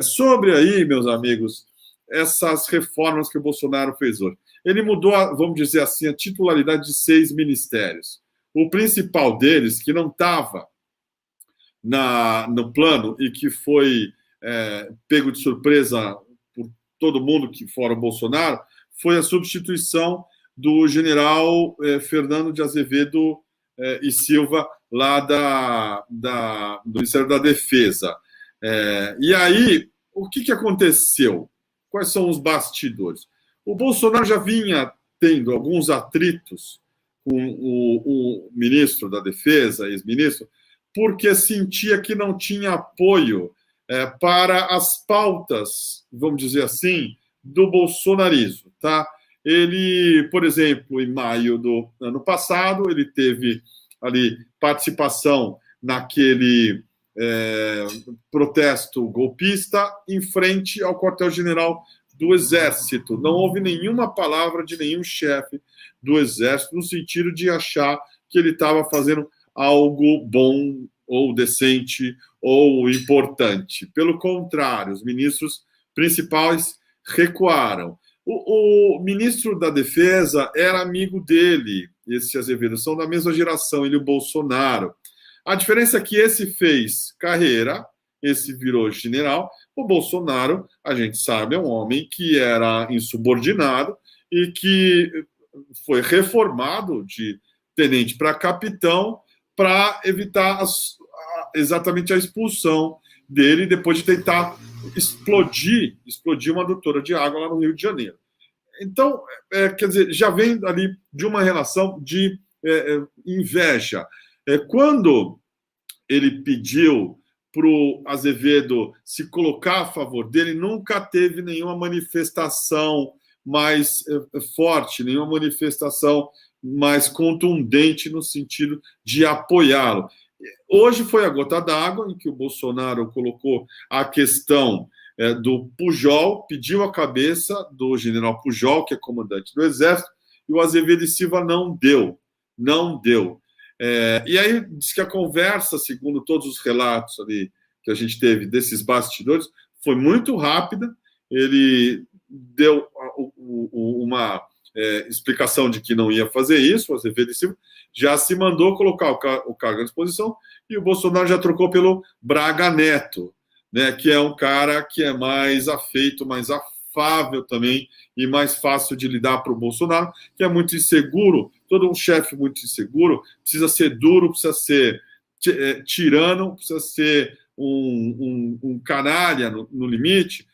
Sobre aí, meus amigos, essas reformas que o Bolsonaro fez hoje. Ele mudou, vamos dizer assim, a titularidade de 6 ministérios. O principal deles, que não estava no plano e que foi pego de surpresa por todo mundo que fora o Bolsonaro, foi a substituição do general Fernando de Azevedo e Silva, lá do Ministério da Defesa. E aí, o que aconteceu? Quais são os bastidores? O Bolsonaro já vinha tendo alguns atritos com o ministro da Defesa, ex-ministro, porque sentia que não tinha apoio para as pautas, vamos dizer assim, do bolsonarismo, tá? Ele, por exemplo, em maio do ano passado, ele teve ali participação naquele protesto golpista em frente ao quartel-general do Exército. Não houve nenhuma palavra de nenhum chefe do Exército no sentido de achar que ele estava fazendo algo bom ou decente ou importante. Pelo contrário, os ministros principais recuaram. O ministro da Defesa era amigo dele, esse Azevedo, são da mesma geração, ele e o Bolsonaro. A diferença é que esse fez carreira, esse virou general. O Bolsonaro, a gente sabe, é um homem que era insubordinado e que foi reformado de tenente para capitão para evitar exatamente a expulsão dele depois de tentar explodir uma adutora de água lá no Rio de Janeiro. Então, quer dizer, já vem ali de uma relação de inveja. Quando ele pediu para o Azevedo se colocar a favor dele, nunca teve nenhuma manifestação mais forte, nenhuma manifestação mais contundente no sentido de apoiá-lo. Hoje foi a gota d'água em que o Bolsonaro colocou a questão do Pujol, pediu a cabeça do general Pujol, que é comandante do Exército, e o Azevedo e Silva não deu. E aí diz que a conversa, segundo todos os relatos ali que a gente teve desses bastidores, foi muito rápida. Ele deu uma explicação de que não ia fazer isso, o Azevedo e Silva já se mandou colocar o cargo à disposição, e o Bolsonaro já trocou pelo Braga Neto, né, que é um cara que é mais afeito, mais afável também, e mais fácil de lidar para o Bolsonaro, que é muito inseguro. Todo um chefe muito inseguro precisa ser duro, precisa ser tirano, precisa ser um canalha no limite,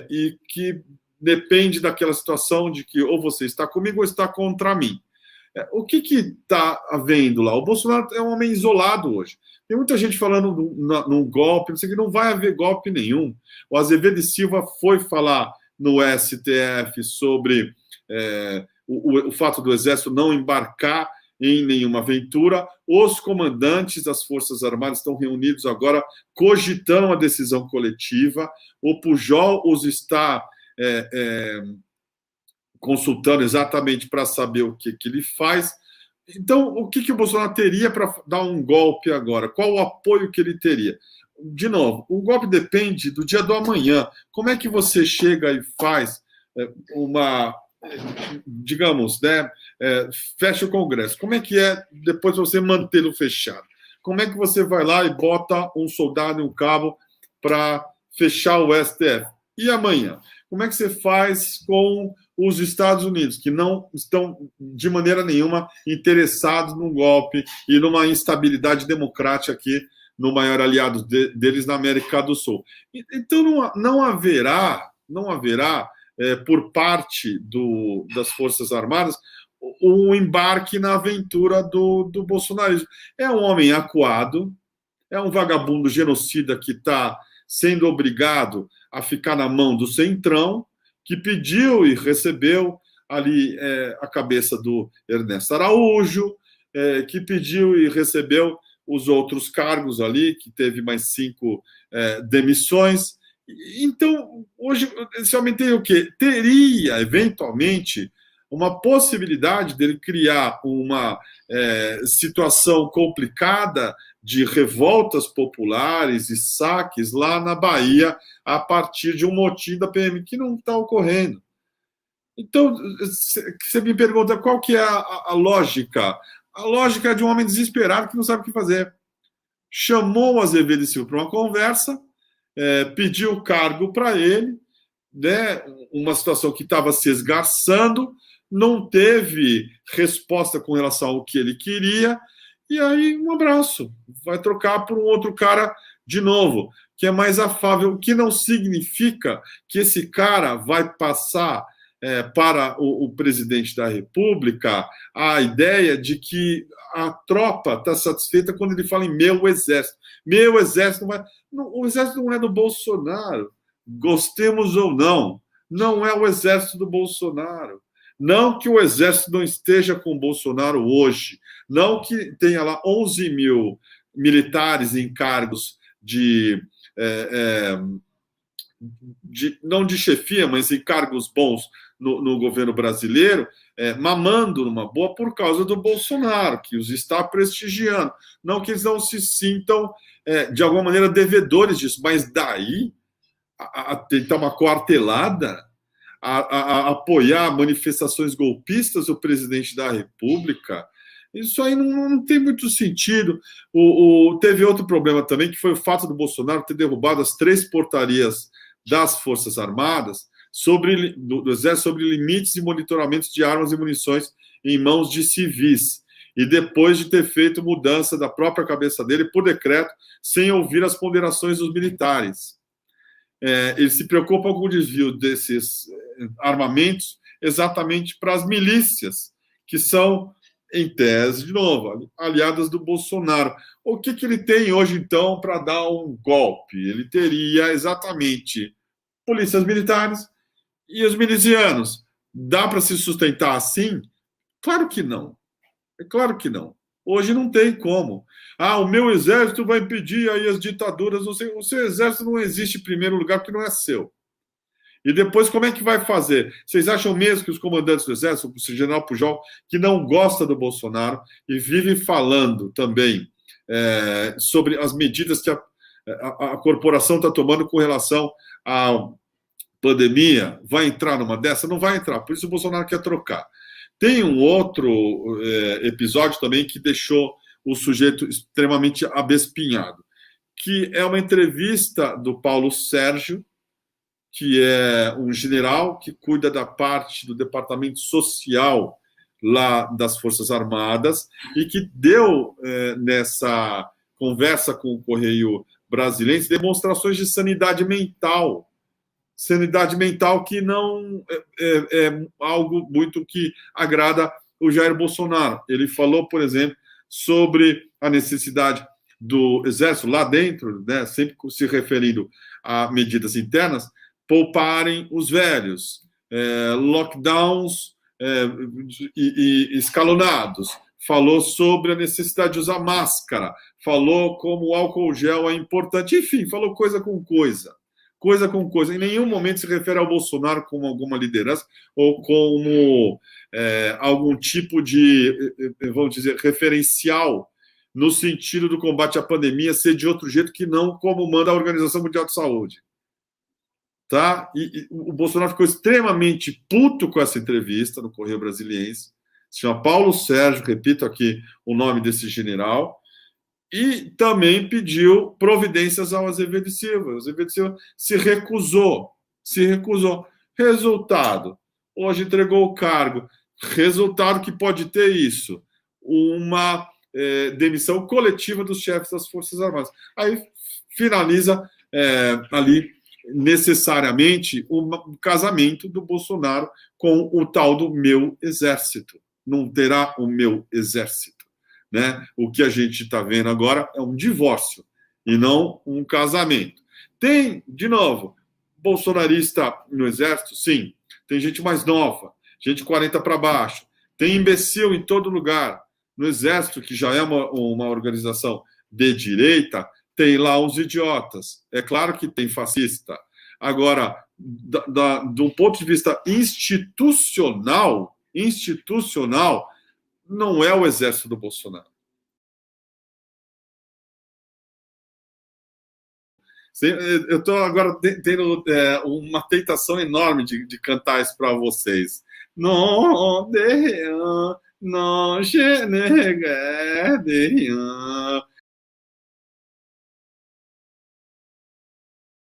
e que depende daquela situação de que ou você está comigo ou está contra mim. O que está havendo lá? O Bolsonaro é um homem isolado hoje. Tem muita gente falando num golpe, não sei o que, não vai haver golpe nenhum. O Azevedo e Silva foi falar no STF sobre o fato do Exército não embarcar em nenhuma aventura. Os comandantes das Forças Armadas estão reunidos agora, cogitando uma decisão coletiva. O Pujol os está consultando exatamente para saber o que ele faz. Então, o que o Bolsonaro teria para dar um golpe agora? Qual o apoio que ele teria? De novo, o golpe depende do dia do amanhã. Como é que você chega e faz digamos, né, fecha o Congresso? Como é que é depois você mantê-lo fechado? Como é que você vai lá e bota um soldado e um cabo para fechar o STF? E amanhã? Como é que você faz com os Estados Unidos, que não estão de maneira nenhuma interessados num golpe e numa instabilidade democrática aqui no maior aliado deles na América do Sul? Então não haverá por parte das Forças Armadas um embarque na aventura do bolsonarismo. É um homem acuado, é um vagabundo genocida que está sendo obrigado a ficar na mão do Centrão, que pediu e recebeu ali a cabeça do Ernesto Araújo, que pediu e recebeu os outros cargos ali, que teve mais 5 demissões. Então, hoje, esse homem tem o quê? Teria, eventualmente, uma possibilidade dele criar uma situação complicada de revoltas populares e saques lá na Bahia a partir de um motim da PM que não está ocorrendo. Então, você me pergunta qual que é a lógica? A lógica é de um homem desesperado que não sabe o que fazer. Chamou o Azevedo e Silva para uma conversa, pediu o cargo para ele, né, uma situação que estava se esgarçando, não teve resposta com relação ao que ele queria, e aí um abraço, vai trocar por um outro cara de novo, que é mais afável, o que não significa que esse cara vai passar para o presidente da República a ideia de que a tropa está satisfeita quando ele fala em meu exército. Meu exército não vai... O exército não é do Bolsonaro, gostemos ou não, não é o exército do Bolsonaro. Não que o exército não esteja com o Bolsonaro hoje, não que tenha lá 11 mil militares em cargos não de chefia, mas em cargos bons no governo brasileiro, mamando numa boa por causa do Bolsonaro, que os está prestigiando. Não que eles não se sintam, de alguma maneira, devedores disso, mas daí a tentar uma quartelada, a apoiar manifestações golpistas do presidente da República, isso aí não tem muito sentido. Teve outro problema também, que foi o fato do Bolsonaro ter derrubado as 3 portarias das Forças Armadas do Exército sobre limites e monitoramentos de armas e munições em mãos de civis. E depois de ter feito mudança da própria cabeça dele por decreto, sem ouvir as ponderações dos militares. Ele se preocupa com o desvio desses armamentos exatamente para as milícias, que são, em tese, de novo, aliadas do Bolsonaro. O que ele tem hoje, então, para dar um golpe? Ele teria exatamente polícias militares e os milicianos. Dá para se sustentar assim? Claro que não. É claro que não. Hoje não tem como. O meu exército vai impedir aí as ditaduras. O seu exército não existe em primeiro lugar porque não é seu. E depois, como é que vai fazer? Vocês acham mesmo que os comandantes do exército, o general Pujol, que não gosta do Bolsonaro e vive falando também sobre as medidas que a corporação está tomando com relação à pandemia, vai entrar numa dessa? Não vai entrar. Por isso o Bolsonaro quer trocar. Tem um outro episódio também que deixou o sujeito extremamente abespinhado, que é uma entrevista do Paulo Sérgio, que é um general que cuida da parte do departamento social lá das Forças Armadas e que deu, nessa conversa com o Correio Brasiliense, demonstrações de sanidade mental. Sanidade mental que não é algo muito que agrada o Jair Bolsonaro. Ele falou, por exemplo, sobre a necessidade do Exército lá dentro, né, sempre se referindo a medidas internas, pouparem os velhos, lockdowns e escalonados. Falou sobre a necessidade de usar máscara, falou como o álcool gel é importante, enfim, falou coisa com coisa. Coisa com coisa. Em nenhum momento se refere ao Bolsonaro como alguma liderança ou como algum tipo de, vamos dizer, referencial no sentido do combate à pandemia ser de outro jeito que não como manda a Organização Mundial de Saúde. Tá? E o Bolsonaro ficou extremamente puto com essa entrevista no Correio Brasiliense. Se chama Paulo Sérgio, repito aqui o nome desse general, e também pediu providências ao Azevedo Silva. O Azevedo Silva se recusou. Resultado, hoje entregou o cargo. Resultado que pode ter isso, uma demissão coletiva dos chefes das Forças Armadas. Aí finaliza ali necessariamente um casamento do Bolsonaro com o tal do meu exército. Não terá o meu exército. Né? O que a gente está vendo agora é um divórcio e não um casamento. Tem, de novo, bolsonarista no exército? Sim. Tem gente mais nova, gente 40 para baixo. Tem imbecil em todo lugar. No exército, que já é uma organização de direita, tem lá uns idiotas. É claro que tem fascista. Agora, de um ponto de vista institucional, institucional não é o exército do Bolsonaro. Eu estou agora tendo uma tentação enorme de cantar isso para vocês. Não, não,